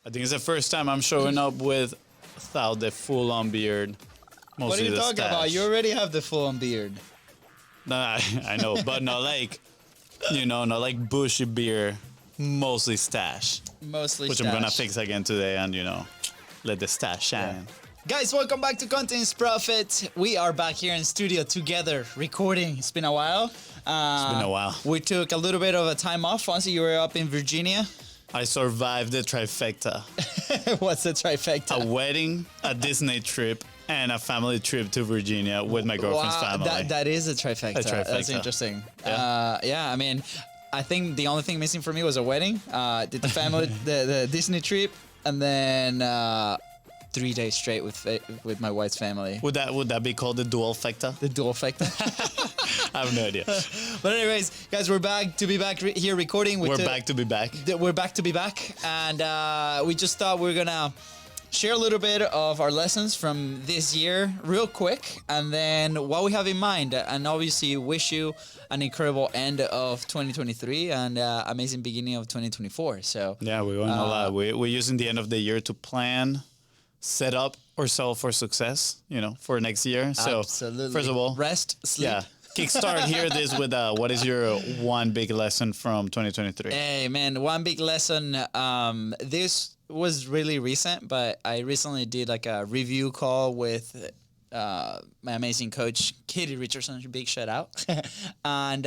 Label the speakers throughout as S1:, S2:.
S1: I think it's the first time I'm showing up without the full-on beard. Mostly
S2: What are you
S1: the
S2: talking
S1: stash.
S2: about? You already have the full-on beard.
S1: No, I know, but not like, not like bushy beard, mostly stash.
S2: Mostly
S1: Which
S2: stash.
S1: I'm gonna fix again today and, let the stash shine.
S2: Guys, welcome back to Contents Profit. We are back here in studio together recording. It's been a while.
S1: It's been a while.
S2: We took a little bit of a time off. Fonzie, you were up in Virginia.
S1: I survived the trifecta.
S2: What's the trifecta?
S1: A wedding, a Disney trip, and a family trip to Virginia with my girlfriend's family.
S2: That is a trifecta. That's interesting.
S1: Yeah.
S2: I mean, I think the only thing missing for me was a wedding. Did the family, the Disney trip, and then 3 days straight with my wife's family.
S1: Would that be called the dual factor?
S2: The dual factor.
S1: I have no idea.
S2: But anyways, guys, we're back to be back here recording.
S1: We're back to be back.
S2: We're back to be back, and we just thought we were gonna share a little bit of our lessons from this year real quick, and then what we have in mind, and obviously wish you an incredible end of 2023 and amazing beginning of 2024. So
S1: yeah, we went a lot. We're using the end of the year to plan, set up ourselves for success, for next year. So
S2: absolutely.
S1: First of all,
S2: rest, sleep.
S1: Yeah. Kickstart here this with what is your one big lesson from 2023?
S2: Hey man, one big lesson. This was really recent, but I recently did like a review call with my amazing coach, Katie Richardson. Big shout out. And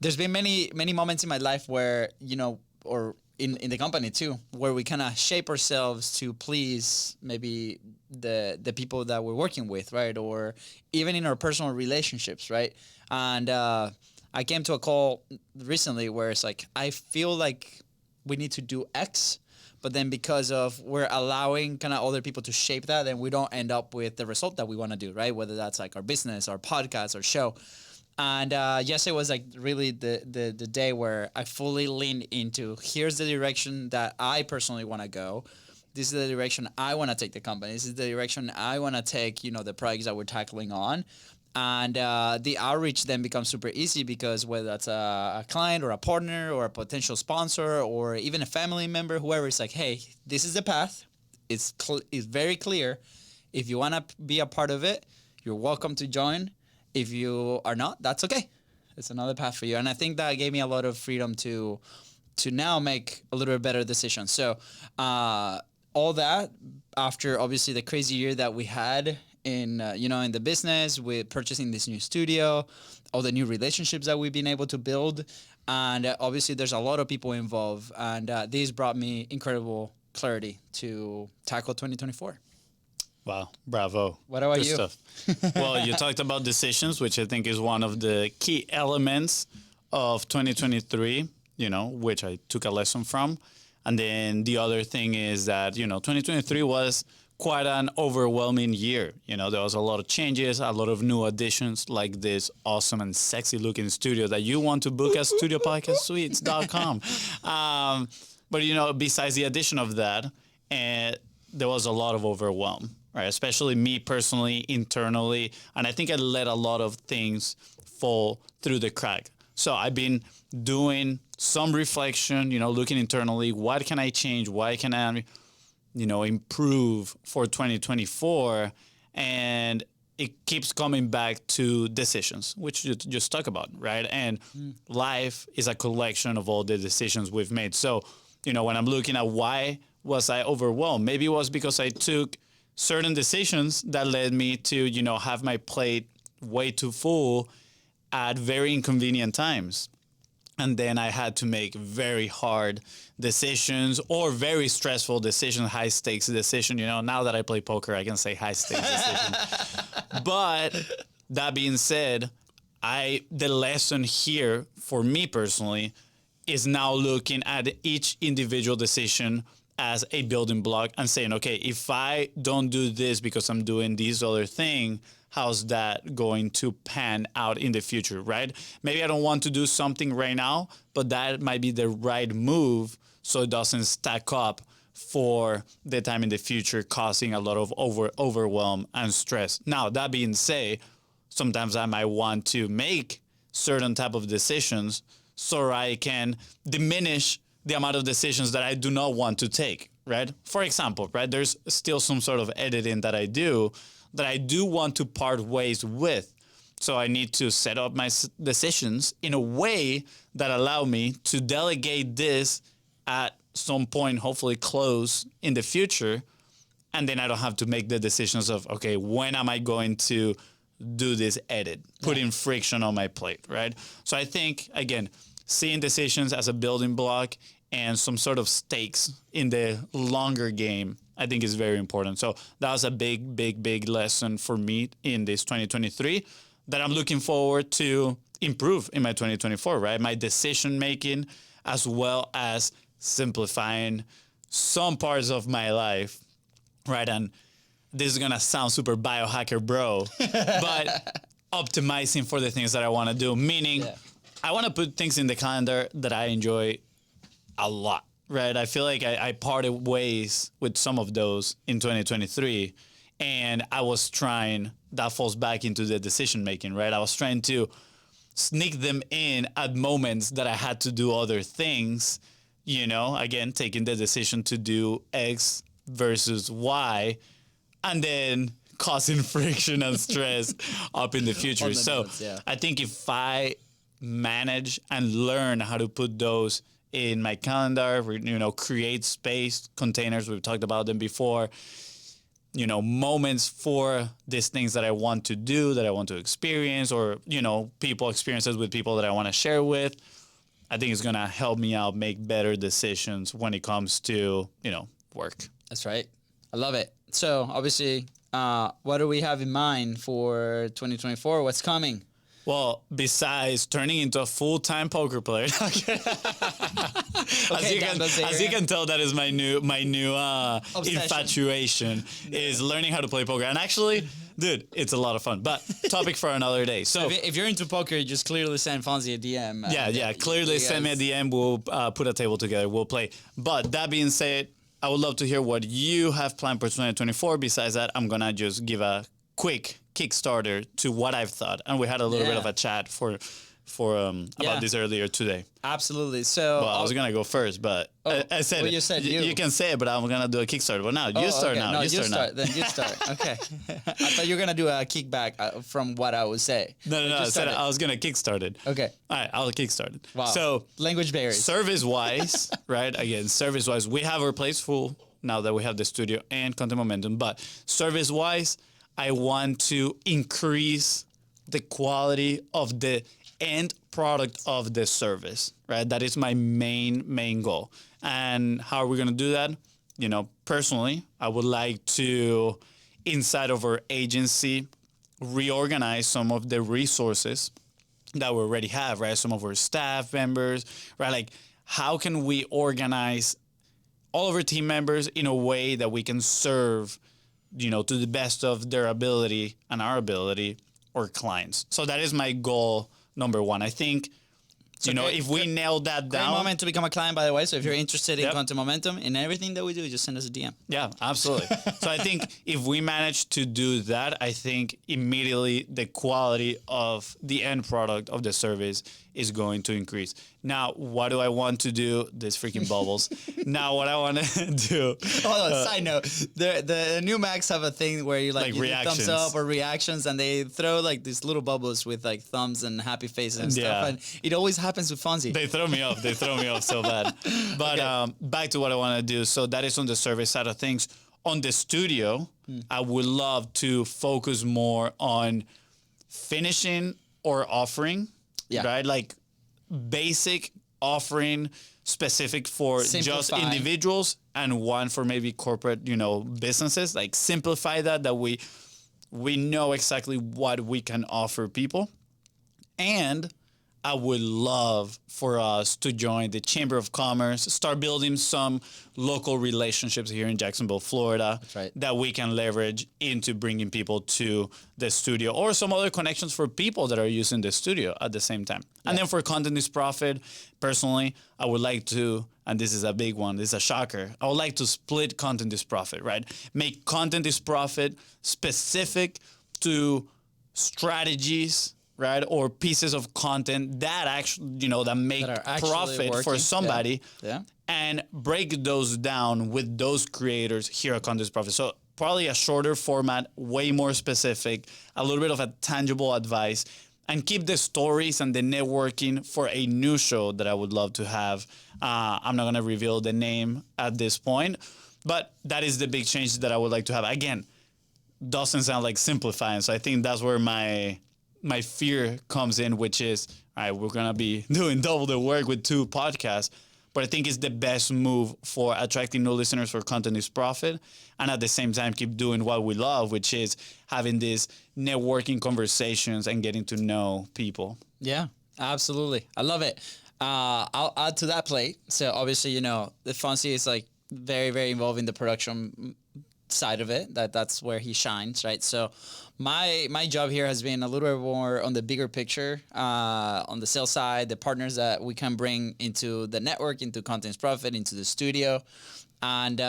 S2: there's been many moments in my life where, or in the company too, where we kind of shape ourselves to please maybe the people that we're working with, right? Or even in our personal relationships, right? And I came to a call recently where it's like, I feel like we need to do X, but then because of we're allowing kind of other people to shape that, then we don't end up with the result that we want to do, right? Whether that's like our business, our podcast, our show. And yes, it was like really the day where I fully leaned into, here's the direction that I personally want to go. This is the direction I want to take the company. This is the direction I want to take, the projects that we're tackling on. And the outreach then becomes super easy because whether that's a client or a partner or a potential sponsor or even a family member, whoever, is like, hey, this is the path. It's very clear. If you want to be a part of it, you're welcome to join. If you are not, that's okay. It's another path for you. And I think that gave me a lot of freedom to now make a little bit better decisions. So all that after obviously the crazy year that we had in in the business with purchasing this new studio, all the new relationships that we've been able to build. And obviously there's a lot of people involved. And this brought me incredible clarity to tackle 2024.
S1: Wow, bravo.
S2: What about
S1: Good
S2: you?
S1: Stuff. Well, you talked about decisions, which I think is one of the key elements of 2023, which I took a lesson from. And then the other thing is that, 2023 was quite an overwhelming year. There was a lot of changes, a lot of new additions, like this awesome and sexy looking studio that you want to book at studiopodcastsuites.com. But, besides the addition of that, there was a lot of overwhelm. Right, especially me personally, internally, and I think I let a lot of things fall through the crack. So I've been doing some reflection, looking internally. What can I change? Why can I, improve for 2024? And it keeps coming back to decisions, which you just talk about, right? And life is a collection of all the decisions we've made. So, when I'm looking at why was I overwhelmed, maybe it was because I took certain decisions that led me to, have my plate way too full at very inconvenient times. And then I had to make very hard decisions or very stressful decisions, high stakes decision. Now that I play poker, I can say high stakes decision. But that being said, the lesson here for me personally is now looking at each individual decision as a building block and saying, okay, if I don't do this because I'm doing this other thing, how's that going to pan out in the future, right? Maybe I don't want to do something right now, but that might be the right move so it doesn't stack up for the time in the future, causing a lot of overwhelm and stress. Now, that being said, sometimes I might want to make certain type of decisions so I can diminish the amount of decisions that I do not want to take, right? For example, right, there's still some sort of editing that I do want to part ways with. So I need to set up my decisions in a way that allow me to delegate this at some point, hopefully close in the future. And then I don't have to make the decisions of, okay, when am I going to do this edit, putting friction on my plate, right? So I think, again, seeing decisions as a building block and some sort of stakes in the longer game, I think is very important. So that was a big lesson for me in this 2023 that I'm looking forward to improve in my 2024, right? My decision making, as well as simplifying some parts of my life, right? And this is going to sound super biohacker bro, but optimizing for the things that I want to do, meaning I want to put things in the calendar that I enjoy a lot, right? I feel like I parted ways with some of those in 2023, and I was trying, that falls back into the decision making, right? I was trying to sneak them in at moments that I had to do other things, you know, again, taking the decision to do X versus Y, and then causing friction and stress up in the future. So I think if I manage and learn how to put those in my calendar, you know, create space, containers, we've talked about them before, you know, moments for these things that I want to do, that I want to experience, or, you know, experiences with people that I want to share with, I think it's going to help me out make better decisions when it comes to, you know, work.
S2: That's right. I love it. So obviously, what do we have in mind for 2024? What's coming?
S1: Well, besides turning into a full-time poker player, as you can tell, that is my new infatuation is learning how to play poker. And actually, dude, it's a lot of fun. But topic for another day. So
S2: if you're into poker, just clearly send Fonzie a DM.
S1: Clearly send me a DM. We'll put a table together. We'll play. But that being said, I would love to hear what you have planned for 2024. Besides that, I'm gonna just give a quick Kickstarter to what I've thought, and we had a little bit of a chat about this earlier today.
S2: Absolutely. So
S1: I was gonna go first, but I said,
S2: you said
S1: you can say it, but I'm gonna do a Kickstarter. But now you start now.
S2: No,
S1: you start.
S2: Then you start. Okay. I thought you were gonna do a kickback from what I would say.
S1: No. I said I was gonna kickstart it.
S2: Okay.
S1: All right, I'll kickstart it.
S2: Wow.
S1: So
S2: language barriers.
S1: Service wise, right? Again, service wise, we have our place full now that we have the studio and content momentum. But service wise, I want to increase the quality of the end product of the service, right? That is my main goal. And how are we going to do that? You know, personally, I would like to, inside of our agency, reorganize some of the resources that we already have, right? Some of our staff members, right? Like, how can we organize all of our team members in a way that we can serve, you know, to the best of their ability and our ability, or clients. So that is my goal number one. I think, you know, if we nail that down.
S2: Great moment to become a client, by the way. So if you're interested in content momentum in everything that we do, just send us a DM.
S1: Yeah, absolutely. So I think if we manage to do that, I think immediately the quality of the end product of the service is going to increase. Now, what do I want to do? This freaking bubbles. Now, what I want to do.
S2: Hold on, side note. The new Macs have a thing where you like thumbs up or reactions, and they throw like these little bubbles with like thumbs and happy faces and stuff. And it always happens with Fonzie.
S1: They throw me off. They throw me off so bad. But back to what I want to do. So that is on the service side of things. On the studio, I would love to focus more on finishing or offering. Yeah. Right? Like basic offering specific for just individuals and one for maybe corporate, you know, businesses. Like simplify that we know exactly what we can offer people. And I would love for us to join the Chamber of Commerce, start building some local relationships here in Jacksonville, Florida, that we can leverage into bringing people to the studio, or some other connections for people that are using the studio at the same time. And then for Content is Profit, personally, I would like to, and this is a big one, this is a shocker, I would like to split Content is Profit, right? Make Content is Profit specific to strategies, right? Or pieces of content that actually, that make
S2: That are actually
S1: profit for
S2: working.
S1: somebody.
S2: Yeah.
S1: And break those down with those creators here at Content Profit. So probably a shorter format, way more specific, a little bit of a tangible advice, and keep the stories and the networking for a new show that I would love to have. I'm not going to reveal the name at this point, but that is the big change that I would like to have. Again, doesn't sound like simplifying. So I think that's where my fear comes in, which is, all right, we're going to be doing double the work with 2 podcasts. But I think it's the best move for attracting new listeners for Content is Profit, and at the same time keep doing what we love, which is having these networking conversations and getting to know people.
S2: Yeah, absolutely. I love it. I'll add to that plate. So obviously, the FONZI is like very, very involved in the production side of it. That's where he shines, right? So my job here has been a little bit more on the bigger picture, on the sales side, the partners that we can bring into the network, into Content's Profit, into the studio, and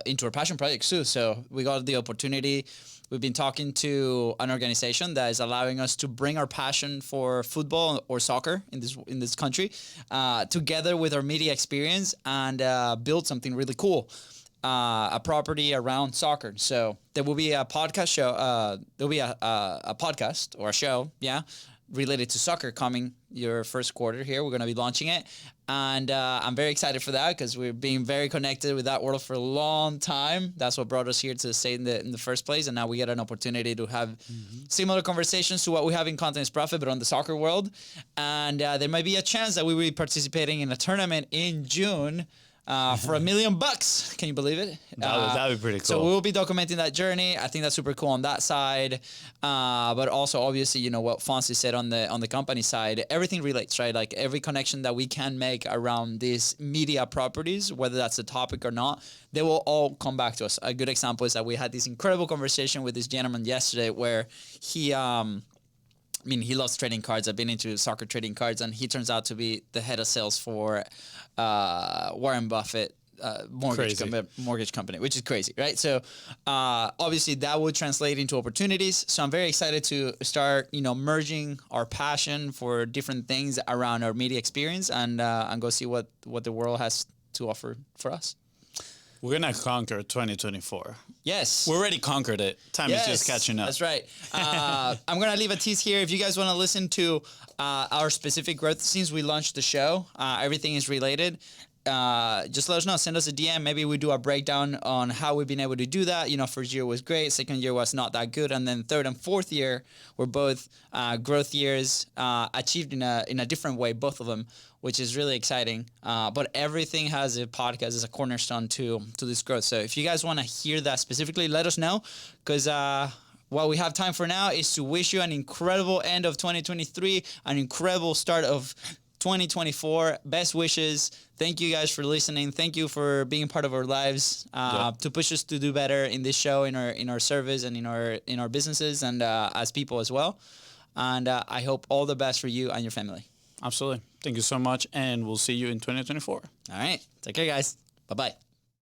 S2: into our passion projects too. So we got the opportunity. We've been talking to an organization that is allowing us to bring our passion for football or soccer in this country together with our media experience and build something really cool. A property around soccer. So there will be a podcast show. There'll be a podcast or a show, related to soccer coming your first quarter here. We're going to be launching it. And I'm very excited for that because we've been very connected with that world for a long time. That's what brought us here to stay in the first place. And now we get an opportunity to have similar conversations to what we have in Content is Profit, but on the soccer world. And there might be a chance that we will be participating in a tournament in June for $1 million. Can you believe it?
S1: That would be pretty cool.
S2: So we'll be documenting that journey. I think that's super cool on that side. But also, obviously, what FONZI said on the company side, everything relates, right? Like every connection that we can make around these media properties, whether that's a topic or not, they will all come back to us. A good example is that we had this incredible conversation with this gentleman yesterday where he loves trading cards. I've been into soccer trading cards, and he turns out to be the head of sales for Warren Buffett mortgage company, which is crazy, right? So obviously that would translate into opportunities. So I'm very excited to start, merging our passion for different things around our media experience and go see what the world has to offer for us.
S1: We're going to conquer 2024.
S2: Yes.
S1: We already conquered it. Time is just catching up.
S2: That's right. I'm going to leave a tease here. If you guys want to listen to our specific growth since we launched the show, everything is related. Just let us know. Send us a DM. Maybe we do a breakdown on how we've been able to do that. First year was great. Second year was not that good. And then third and fourth year were both growth years, achieved in a different way, both of them, which is really exciting. But everything has a podcast as a cornerstone to this growth. So if you guys want to hear that specifically, let us know, because what we have time for now is to wish you an incredible end of 2023, an incredible start of 2024. Best wishes. Thank you guys for listening. Thank you for being part of our lives, to push us to do better in this show, in our service, and in our businesses, and as people as well. And I hope all the best for you and your family.
S1: Absolutely. Thank you so much, and we'll see you in 2024.
S2: All right. Take care, guys. Bye-bye.